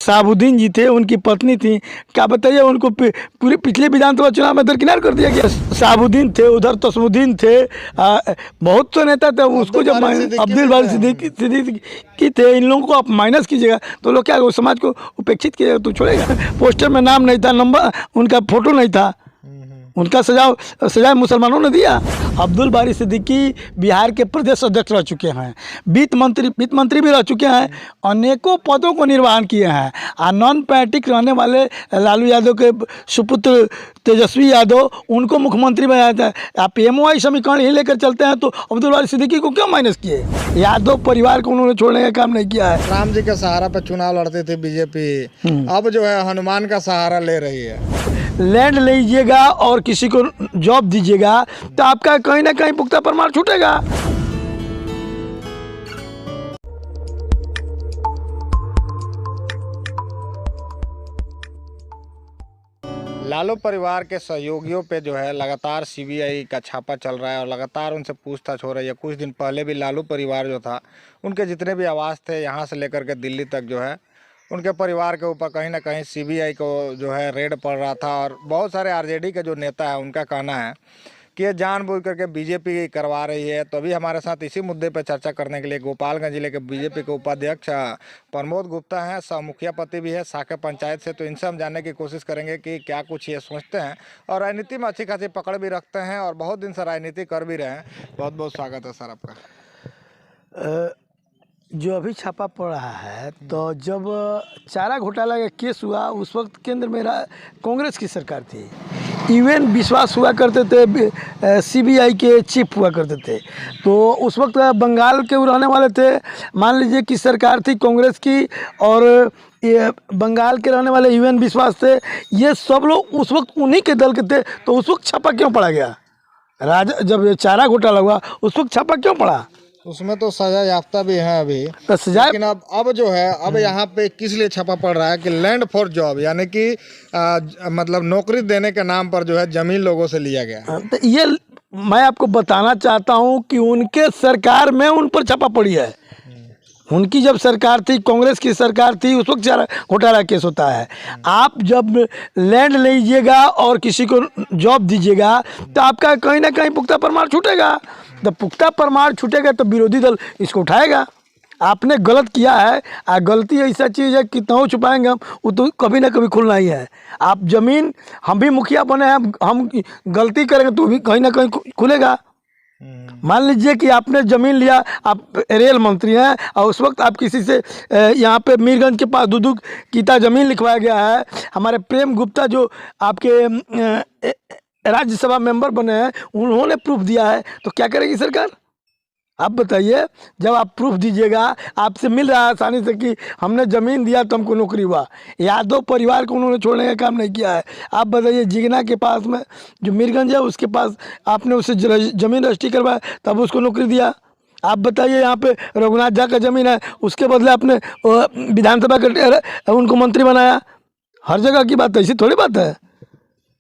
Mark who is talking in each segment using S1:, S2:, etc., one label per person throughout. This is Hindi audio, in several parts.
S1: शहाबुद्दीन जी थे, उनकी पत्नी थी, क्या बताइए उनको पूरे पिछले विधानसभा चुनाव में दरकिनार कर दिया गया। शहाबुद्दीन थे, उधर तस्मुद्दीन थे, बहुत तो नेता थे। उसको जब अब्दुल बारी सिद्दीकी थे, इन लोगों को आप माइनस कीजिएगा तो लोग क्या समाज को उपेक्षित कीजिएगा तो छोड़ेगा। पोस्टर में नाम नहीं था, नंबर उनका फोटो नहीं था, उनका सजा मुसलमानों ने दिया। अब्दुल बारी सिद्दीकी बिहार के प्रदेश अध्यक्ष रह चुके हैं, वित्त मंत्री भी रह चुके हैं, अनेकों पदों को निर्वहन किए हैं। और नॉन पैट्रिक रहने वाले लालू यादव के सुपुत्र तेजस्वी यादव, उनको मुख्यमंत्री बनाया था। आप एमओआई समीकरण ही लेकर चलते हैं तो अब्दुल बारी सिद्दीकी को क्यों माइनस किए? यादव परिवार को उन्होंने छोड़ने का काम नहीं किया है।
S2: राम जी के सहारा पर चुनाव लड़ते थे बीजेपी, अब जो है हनुमान का सहारा ले रही है।
S1: लैंड लीजिएगा और किसी को जॉब दीजिएगा तो आपका कहीं ना कहीं पुख्ता प्रमाण छूटेगा।
S2: लालू परिवार के सहयोगियों पे जो है लगातार सीबीआई का छापा चल रहा है और लगातार उनसे पूछताछ हो रही है। कुछ दिन पहले भी लालू परिवार जो था, उनके जितने भी आवास थे यहाँ से लेकर के दिल्ली तक जो है, उनके परिवार के ऊपर कहीं ना कहीं सीबीआई को जो है रेड पड़ रहा था। और बहुत सारे आरजेडी के जो नेता है उनका कहना है कि ये जानबूझ करके बीजेपी करवा रही है। तो अभी हमारे साथ इसी मुद्दे पर चर्चा करने के लिए गोपालगंज जिले के बीजेपी के उपाध्यक्ष प्रमोद गुप्ता हैं, सह मुखियापति भी है साके पंचायत से। तो इनसे हम जानने की कोशिश करेंगे कि क्या कुछ ये सोचते हैं और राजनीति में अच्छी खासी पकड़ भी रखते हैं और बहुत दिन से राजनीति कर भी रहे हैं। बहुत बहुत स्वागत है सर आपका।
S1: जो अभी छापा पड़ रहा है, तो जब चारा घोटाला का केस हुआ उस वक्त केंद्र में कांग्रेस की सरकार थी। यूएन विश्वास हुआ करते थे, सीबीआई के चीफ हुआ करते थे। तो उस वक्त बंगाल के रहने वाले थे, मान लीजिए कि सरकार थी कांग्रेस की और ये बंगाल के रहने वाले यूएन विश्वास थे। ये सब लोग उस वक्त उन्हीं के दल के थे। तो उस वक्त छापा क्यों पड़ा गया? जब चारा घोटाला हुआ उस वक्त छापा क्यों पड़ा?
S2: उसमें तो सजा याफ्ता भी है अभी,
S1: तो सजा,
S2: लेकिन अब जो है अब यहाँ पे किस लिए छापा पड़ रहा है कि लैंड फॉर जॉब, यानी कि मतलब नौकरी देने के नाम पर जो है जमीन लोगों से लिया गया।
S1: तो ये मैं आपको बताना चाहता हूँ कि उनके सरकार में उन पर छापा पड़ी है। उनकी जब सरकार थी, कांग्रेस की सरकार थी, उस वक्त चारा घोटाला केस होता है। आप जब लैंड लीजिएगा और किसी को जॉब दीजिएगा तो आपका कहीं ना कहीं पुख्ता प्रमाण छूटेगा। जब पुख्ता प्रमाण छूटेगा तो विरोधी दल इसको उठाएगा। आपने गलत किया है, गलती ऐसा चीज़ है कितना छुपाएंगे हम, वो तो कभी ना कभी खुलना ही है। आप जमीन, हम भी मुखिया बने हैं, हम गलती करेंगे तो भी कहीं ना कहीं खुलेगा। मान लीजिए कि आपने ज़मीन लिया, आप रेल मंत्री हैं और उस वक्त आप किसी से यहाँ पे मीरगंज के पास दूधू कीता ज़मीन लिखवाया गया है। हमारे प्रेम गुप्ता जो आपके राज्यसभा मेंबर बने हैं, उन्होंने प्रूफ दिया है। तो क्या करेगी सरकार? आप बताइए। जब आप प्रूफ दीजिएगा, आपसे मिल रहा है आसानी से कि हमने ज़मीन दिया तो हमको नौकरी हुआ। यादव परिवार को उन्होंने छोड़ने का काम नहीं किया है। आप बताइए, जिगना के पास में जो मीरगंज है उसके पास आपने उसे ज़मीन रजिस्ट्री करवाया तब उसको नौकरी दिया। आप बताइए, यहाँ पे रघुनाथ झा का ज़मीन है, उसके बदले आपने विधानसभा के उनको मंत्री बनाया। हर जगह की बात ऐसी थोड़ी बात है।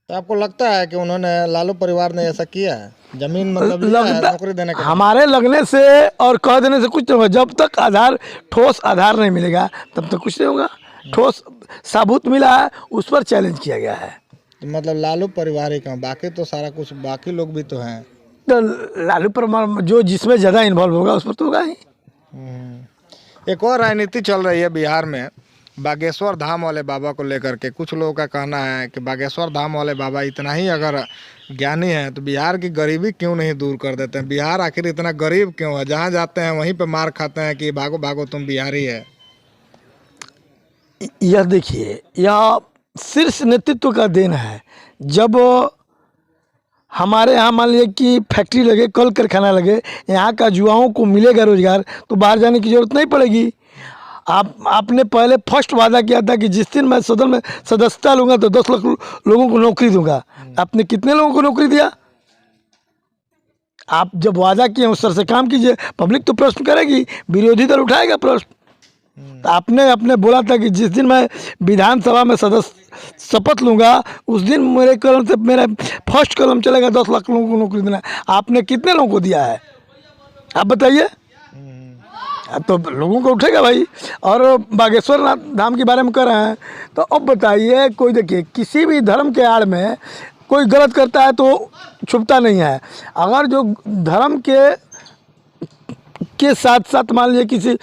S2: तो आपको लगता है कि उन्होंने, लालू परिवार ने ऐसा किया है? जमीन मतलब नौकरी देने का?
S1: हमारे लगने से और कह देने से कुछ नहीं होगा। जब तक आधार, ठोस आधार नहीं मिलेगा तब तक कुछ नहीं होगा। ठोस साबुत मिला है, उस पर चैलेंज किया गया है।
S2: तो मतलब लालू परिवार ही कहाँ, बाकी तो सारा कुछ, बाकी लोग भी तो हैं।
S1: तो लालू परिवार जो जिसमें ज़्यादा इन्वॉल्व होगा उस पर तो होगा ही।
S2: एक और राजनीति चल रही है बिहार में, बागेश्वर धाम वाले बाबा को लेकर के। कुछ लोगों का कहना है कि बागेश्वर धाम वाले बाबा इतना ही अगर ज्ञानी है तो बिहार की गरीबी क्यों नहीं दूर कर देते हैं? बिहार आखिर इतना गरीब क्यों है? जहाँ जाते हैं वहीं पे मार खाते हैं कि भागो भागो तुम बिहारी है।
S1: यह देखिए, यह शीर्ष नेतृत्व का देन है। जब हमारे यहाँ मान लीजिए कि फैक्ट्री लगे, कल कारखाना लगे, यहाँ का युवाओं को मिलेगा रोजगार तो बाहर जाने की जरूरत नहीं पड़ेगी। आपने पहले फर्स्ट वादा किया था कि जिस दिन मैं सदन में सदस्यता लूँगा तो 10 लाख लोगों को नौकरी दूंगा। आपने कितने लोगों को नौकरी दिया? आप जब वादा किए उस तरह से काम कीजिए। पब्लिक तो प्रश्न करेगी, विरोधी दल उठाएगा प्रश्न। तो आपने बोला था कि जिस दिन मैं विधानसभा में सदस्य शपथ लूँगा उस दिन मेरे कलम से मेरा फर्स्ट कलम चलेगा 10 लाख लोगों को नौकरी देना। आपने कितने लोगों को दिया है? आप बताइए। तो लोगों को उठेगा भाई। और बागेश्वर नाथ धाम के बारे में कर रहे हैं, तो अब बताइए, कोई देखिए किसी भी धर्म के आड़ में कोई गलत करता है तो छुपता नहीं है। अगर जो धर्म के साथ साथ मान लीजिए किसी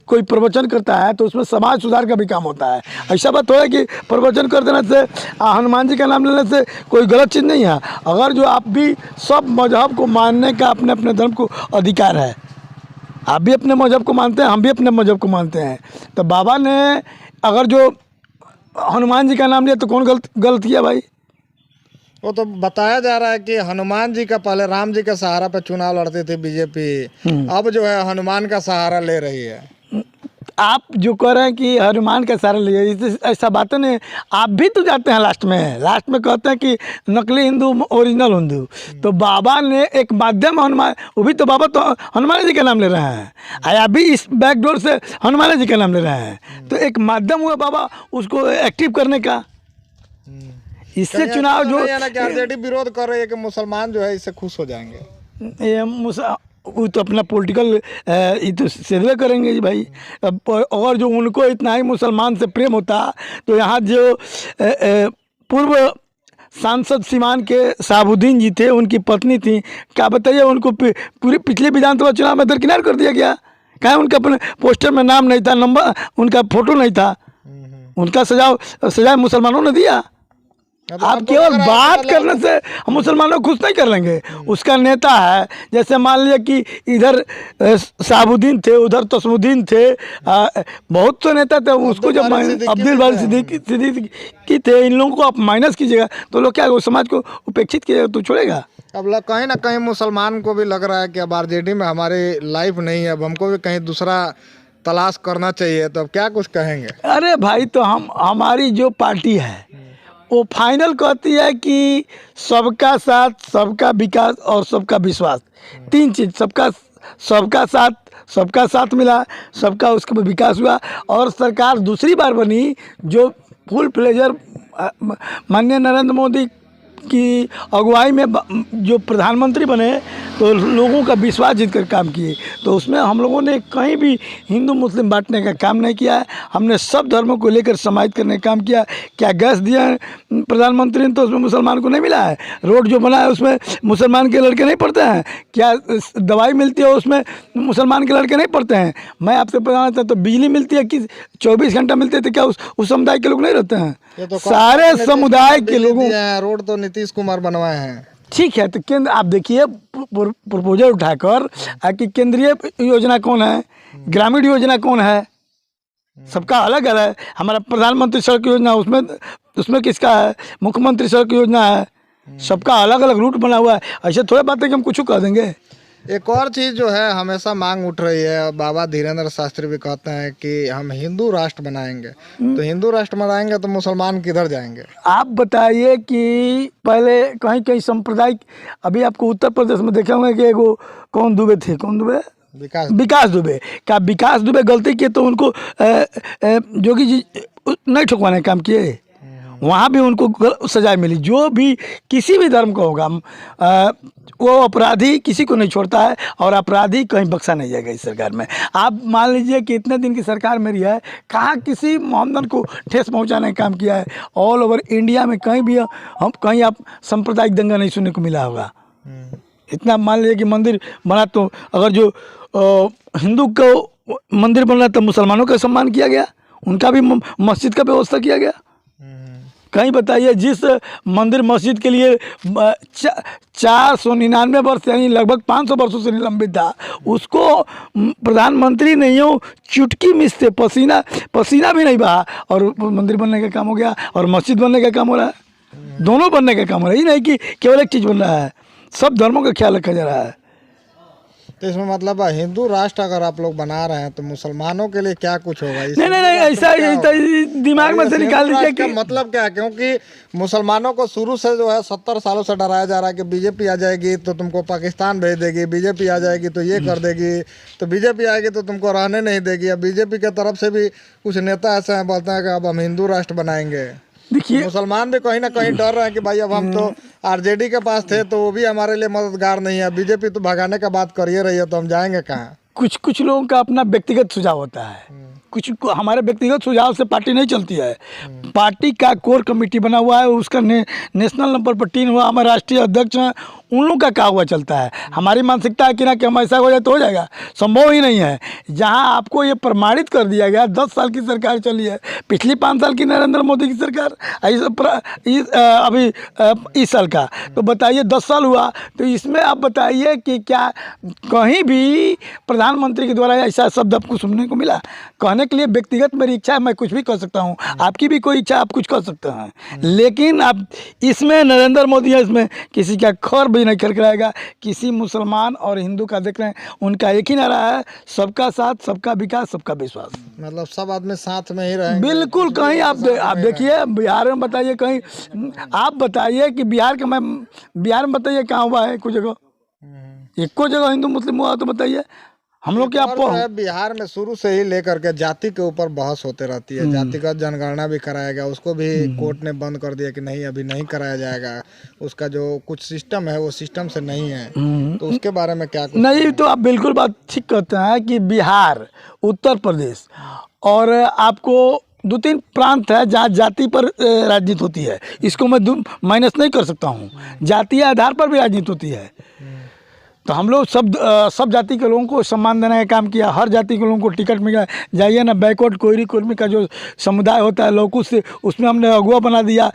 S1: कोई प्रवचन करता है तो उसमें समाज सुधार का भी काम होता है। ऐसा बात हो है कि प्रवचन कर देने से, हनुमान जी का नाम लेने से कोई गलत चीज़ नहीं है। अगर जो आप भी, सब मजहब को मानने का अपने अपने धर्म को अधिकार है। आप भी अपने मजहब को मानते हैं, हम भी अपने मजहब को मानते हैं। तो बाबा ने अगर जो हनुमान जी का नाम लिया तो कौन गलत किया भाई?
S2: वो तो बताया जा रहा है कि हनुमान जी का पहले राम जी के सहारा पे चुनाव लड़ती थी बीजेपी, अब जो है हनुमान का सहारा ले रही है।
S1: आप जो कह रहे हैं कि हनुमान का सहारा लिए, ऐसा बातें नहीं। आप भी तो जाते हैं लास्ट में कहते हैं कि नकली हिंदू ओरिजिनल हिंदू। तो बाबा ने एक माध्यम हनुमान, वो भी तो बाबा तो हनुमान जी का नाम ले रहे हैं, आप भी इस बैकडोर से हनुमान जी का नाम ले रहे हैं। तो एक माध्यम हुआ बाबा उसको एक्टिव करने का। इससे चुनाव जो
S2: आरजेडी विरोध कर रही है कि मुसलमान जो है इससे खुश हो जाएंगे,
S1: वो तो अपना पॉलिटिकल ये तो सर्वे करेंगे जी भाई। और जो उनको इतना ही मुसलमान से प्रेम होता तो यहाँ जो पूर्व सांसद सीमान के शहाबुद्दीन जी थे, उनकी पत्नी थी, क्या बताइए, उनको पूरे पिछले विधानसभा चुनाव में दरकिनार कर दिया गया। क्या उनका अपने पोस्टर में नाम नहीं था, नंबर, उनका फोटो नहीं था, उनका सजाव मुसलमानों ने दिया। आप केवल बात करने से मुसलमानों को खुश नहीं कर लेंगे। उसका नेता है, जैसे मान लिया कि इधर शहाबुद्दीन थे, उधर तस्मुद्दीन थे, बहुत से नेता थे। उसको जब अब्दुल बारी सिद्दीकी थे, इन लोगों को आप माइनस कीजिएगा तो लोग क्या, समाज को उपेक्षित कीजिएगा तो छोड़ेगा।
S2: अब कहीं ना कहीं मुसलमान को भी लग रहा है कि अब आरजेडी में हमारी लाइफ नहीं है, अब हमको भी कहीं दूसरा तलाश करना चाहिए। तो अब क्या कुछ कहेंगे? अरे
S1: भाई, तो हमारी जो पार्टी है वो फाइनल कहती है कि सबका साथ, सबका विकास और सबका विश्वास, तीन चीज़। सबका साथ मिला, सबका उसका विकास हुआ। और सरकार दूसरी बार बनी जो फुल प्लेजर माननीय नरेंद्र मोदी की अगुवाई में जो प्रधानमंत्री बने, तो लोगों का विश्वास जीत कर काम किए। तो उसमें हम लोगों ने कहीं भी हिंदू मुस्लिम बांटने का काम नहीं किया है। हमने सब धर्मों को लेकर समाहित करने का काम किया। क्या गैस दिया है प्रधानमंत्री ने तो उसमें मुसलमान को नहीं मिला है? रोड जो बना है उसमें मुसलमान के लड़के नहीं पढ़ते हैं? क्या दवाई मिलती है उसमें मुसलमान के लड़के नहीं पढ़ते हैं? मैं आपसे बताना चाहता हूँ, बिजली मिलती है कि 24 घंटा मिलती है, तो क्या उस समुदाय के लोग नहीं रहते हैं? तो सारे समुदाय के लोगों,
S2: रोड तो नीतीश कुमार बनवाए हैं।
S1: ठीक है, तो केंद्र आप देखिए प्रपोजल उठाकर कि केंद्रीय योजना कौन है, ग्रामीण योजना कौन है, सबका अलग अलग है। हमारा प्रधानमंत्री सड़क योजना उसमें किसका है, मुख्यमंत्री सड़क योजना है, सबका अलग अलग रूट बना हुआ है। ऐसे थोड़े बात है कि हम कुछ कह देंगे।
S2: एक और चीज़ जो है हमेशा मांग उठ रही है, बाबा धीरेन्द्र शास्त्री भी कहते हैं कि हम हिंदू राष्ट्र बनाएंगे। तो हिंदू राष्ट्र बनाएंगे तो मुसलमान किधर जाएंगे? आप
S1: बताइए कि पहले कहीं कहीं सांप्रदायिक, अभी आपको उत्तर प्रदेश में देखे होंगे कि एगो कौन दुबे थे, कौन दुबे, विकास दुबे। क्या विकास दुबे गलती किए तो उनको जोगी जी नहीं ठुकवाने का काम किए? वहाँ भी उनको सजाए मिली। जो भी किसी भी धर्म का होगा, वो अपराधी किसी को नहीं छोड़ता है, और अपराधी कहीं बख्शा नहीं जाएगा इस सरकार में। आप मान लीजिए कि इतने दिन की सरकार मेरी है, कहाँ किसी मोहम्मदन को ठेस पहुँचाने का काम किया है? ऑल ओवर इंडिया में कहीं भी कहीं आप सांप्रदायिक दंगा नहीं सुनने को मिला होगा। इतना मान लीजिए कि मंदिर बना, तो अगर जो हिंदू को मंदिर बन रहा तो मुसलमानों का सम्मान किया गया, उनका भी मस्जिद का व्यवस्था किया गया। कहीं बताइए, जिस मंदिर मस्जिद के लिए 499 वर्ष यानी लगभग 500 वर्षों से निलंबित था, उसको प्रधानमंत्री नहीं हो चुटकी मिस से पसीना भी नहीं बहा, और मंदिर बनने का काम हो गया और मस्जिद बनने का काम हो रहा है। दोनों बनने का काम हो रहा है, ये नहीं कि केवल एक चीज़ बन रहा है, सब धर्मों का ख्याल रखा जा रहा है।
S2: तो इसमें मतलब हिंदू राष्ट्र अगर आप लोग बना रहे हैं तो मुसलमानों के लिए क्या कुछ होगा?
S1: नहीं, ऐसा दिमाग में से निकाल दीजिए कि
S2: मतलब क्या है, क्योंकि मुसलमानों को शुरू से जो है 70 सालों से डराया जा रहा है कि बीजेपी आ जाएगी तो तुमको पाकिस्तान भेज देगी, बीजेपी आ जाएगी तो ये कर देगी, तो बीजेपी आएगी तो तुमको रहने नहीं देगी। अब बीजेपी की तरफ से भी कुछ नेता ऐसे हैं, बोलते हैं कि अब हम हिंदू राष्ट्र बनाएंगे।
S1: देखिए,
S2: मुसलमान भी कहीं ना कहीं डर रहे हैं कि भाई अब हम तो आरजेडी के पास थे तो वो भी हमारे लिए मददगार नहीं है, बीजेपी तो भगाने का बात कर ही रही है, तो हम जाएंगे कहाँ?
S1: कुछ कुछ लोगों का अपना व्यक्तिगत सुझाव होता है, हमारे व्यक्तिगत सुझाव से पार्टी नहीं चलती है। पार्टी का कोर कमेटी बना हुआ है, उसका नेशनल नंबर पर 3 हुआ, हमारे राष्ट्रीय अध्यक्ष हैं, उन लोगों का क्या हुआ चलता है। हमारी मानसिकता है कि ना कि हम ऐसा हो जाए तो हो जाएगा, संभव ही नहीं है। जहां आपको ये प्रमाणित कर दिया गया, 10 साल की सरकार चली है, पिछली 5 साल की नरेंद्र मोदी की सरकार, अभी इस साल का तो बताइए 10 साल हुआ, तो इसमें आप बताइए कि क्या कहीं भी प्रधानमंत्री के द्वारा ऐसा शब्द आपको सुनने को मिला? कहने के लिए व्यक्तिगत मेरी इच्छा है, मैं कुछ भी कर सकता हूँ, आपकी भी कोई इच्छा, आप कुछ कर सकते हैं, लेकिन आप इसमें नरेंद्र मोदी है, इसमें किसी का खर भी नहीं खड़खड़ाएगा। किसी मुसलमान और हिंदू का देख रहे हैं, उनका एक ही नारा है, सबका साथ, सबका विकास, सबका विश्वास।
S2: मतलब सब आदमी साथ में ही रहेंगे।
S1: बिल्कुल। कहीं आप देखिए बिहार में, बताइए कहीं आप बताइए कि बिहार में बताइए कहाँ हुआ है? कोई जगह, एक को जगह हिंदू मुस्लिम हुआ तो बताइए। हम लोग क्या
S2: बिहार में शुरू से ही लेकर के जाति के ऊपर बहस होते रहती है। जातिगत जनगणना भी कराया गया, उसको भी कोर्ट ने बंद कर दिया कि नहीं, अभी नहीं कराया जाएगा। उसका जो कुछ सिस्टम है वो सिस्टम से नहीं है, तो उसके बारे में क्या कुछ
S1: नहीं? तो आप बिल्कुल बात ठीक कहते हैं कि बिहार, उत्तर प्रदेश और आपको 2-3 प्रांत है जहाँ जाति पर राजनीति होती है। इसको मैं माइनस नहीं कर सकता हूँ, जातीय आधार पर भी राजनीति होती है। तो हम लोग सब जाति के लोगों को सम्मान देने का काम किया, हर जाति के लोगों को टिकट मिला। जाइए ना, बैकवर्ड कोयरी कुर्मी का जो समुदाय होता है लौकुश से, उसमें हमने अगुआ बना दिया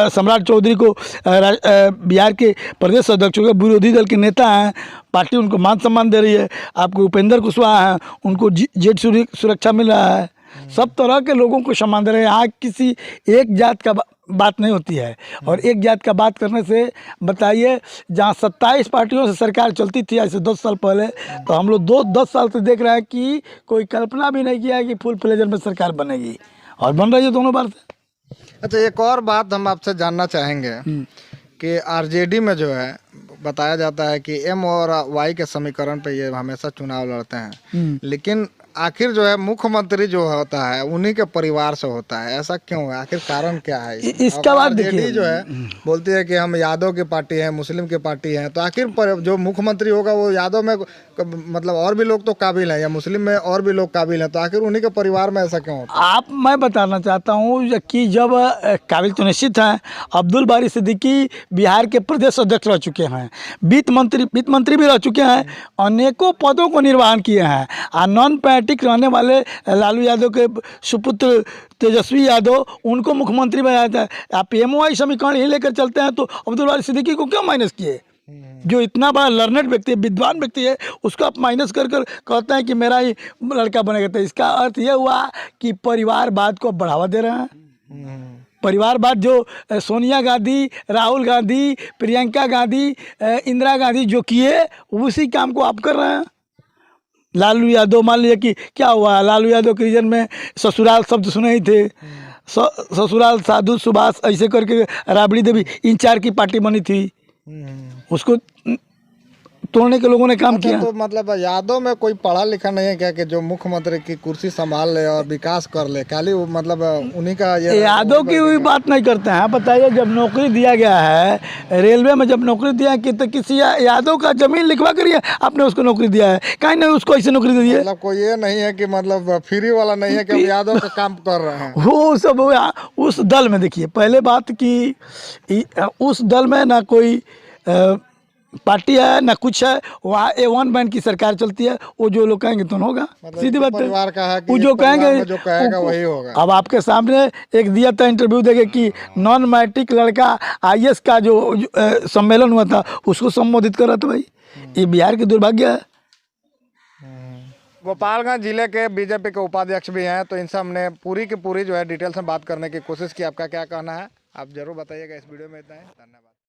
S1: सम्राट चौधरी को, बिहार के प्रदेश अध्यक्ष हो गए, विरोधी दल के नेता हैं, पार्टी उनको मान सम्मान दे रही है। आपको उपेंद्र कुशवाहा हैं, उनको जेड सुरक्षा मिल रहा है। सब तरह के लोगों को सम्मान दे रहे हैं। यहाँ किसी एक जात का बात नहीं होती है। और एक जात का बात करने से बताइए, जहाँ 27 पार्टियों से सरकार चलती थी ऐसे 10 साल पहले, तो हम लोग 10 साल से देख रहे हैं कि कोई कल्पना भी नहीं किया है कि फुल फ्लेजर में सरकार बनेगी, और बन रही है दोनों बार से।
S2: अच्छा, एक और बात हम आपसे जानना चाहेंगे कि आरजेडी में जो है बताया जाता है कि एम और वाई के समीकरण पे ये हमेशा चुनाव लड़ते हैं, लेकिन आखिर जो है मुख्यमंत्री जो होता है उन्हीं के परिवार से होता है। ऐसा क्यों है? आखिर कारण क्या है
S1: इसका? बात देखिए,
S2: जो है बोलती है कि हम यादव की पार्टी है, मुस्लिम की पार्टी है, तो आखिर जो मुख्यमंत्री होगा वो यादव में मतलब और भी लोग तो काबिल हैं, या मुस्लिम में और भी लोग काबिल हैं, तो आखिर उन्हीं के परिवार में ऐसा क्यों होता है?
S1: मैं बताना चाहता हूँ कि जब काबिल तो निश्चित हैं, अब्दुल बारी सिद्दीकी बिहार के प्रदेश अध्यक्ष रह चुके हैं, वित्त मंत्री भी रह चुके हैं, अनेकों पदों को निर्वहन किए हैं। और नॉन पैट्रिक रहने वाले लालू यादव के सुपुत्र तेजस्वी यादव, उनको मुख्यमंत्री बनाया था। आप PMOI समीकरण ही लेकर चलते हैं, तो अब्दुल बारी सिद्दीकी को क्यों माइनस किए? जो इतना बड़ा लर्नेड व्यक्ति है, विद्वान व्यक्ति है, उसको आप माइनस कर कहते हैं कि मेरा ही लड़का बनेगा। तो इसका अर्थ ये हुआ कि परिवारवाद को बढ़ावा दे रहे हैं। परिवारवाद जो सोनिया गांधी, राहुल गांधी, प्रियंका गांधी, इंदिरा गांधी जो किए, उसी काम को आप कर रहे हैं। लालू यादव, मान लीजिए कि क्या हुआ, लालू यादव के रीजन में ससुराल शब्द सुने ही थे, ससुराल साधु सुभाष, ऐसे करके राबड़ी देवी इन 4 की पार्टी बनी थी, उसको तोड़ने के लोगों ने काम किया।
S2: तो मतलब यादव में कोई पढ़ा लिखा नहीं है क्या कि जो मुख्यमंत्री की कुर्सी संभाल ले और विकास कर ले? खाली मतलब उन्हीं का ये
S1: यादव की हुई बात नहीं करते हैं। बताइए, जब नौकरी दिया गया है रेलवे में, जब नौकरी दिया कि तो किसी यादव का जमीन लिखवा करिए, आपने उसको नौकरी दिया है, कहीं नहीं उसको ऐसे नौकरी दे दी है।
S2: मतलब कोई ये नहीं है कि मतलब फ्री वाला नहीं है कि हम यादव का काम कर रहे हैं।
S1: वो सब उस दल में देखिए, पहले बात की उस दल में ना कोई पार्टी है ना कुछ है, वहाँ A1 मैन की सरकार चलती है। वो जो लोग कहेंगे तो होगा, सीधी बात है। वो जो कहेंगे
S2: जो कहेगा वही होगा।
S1: अब आपके सामने एक दिया था इंटरव्यू देके कि नॉन मैट्रिक लड़का IAS का जो सम्मेलन हुआ था उसको संबोधित कर रहा था। भाई, ये बिहार की दुर्भाग्य है।
S2: गोपालगंज जिले के बीजेपी के उपाध्यक्ष भी हैं, तो इनसे हमने पूरी की पूरी जो है डिटेल्स में बात करने की कोशिश की। आपका क्या कहना है आप जरूर बताइएगा। इस वीडियो में इतना है, धन्यवाद।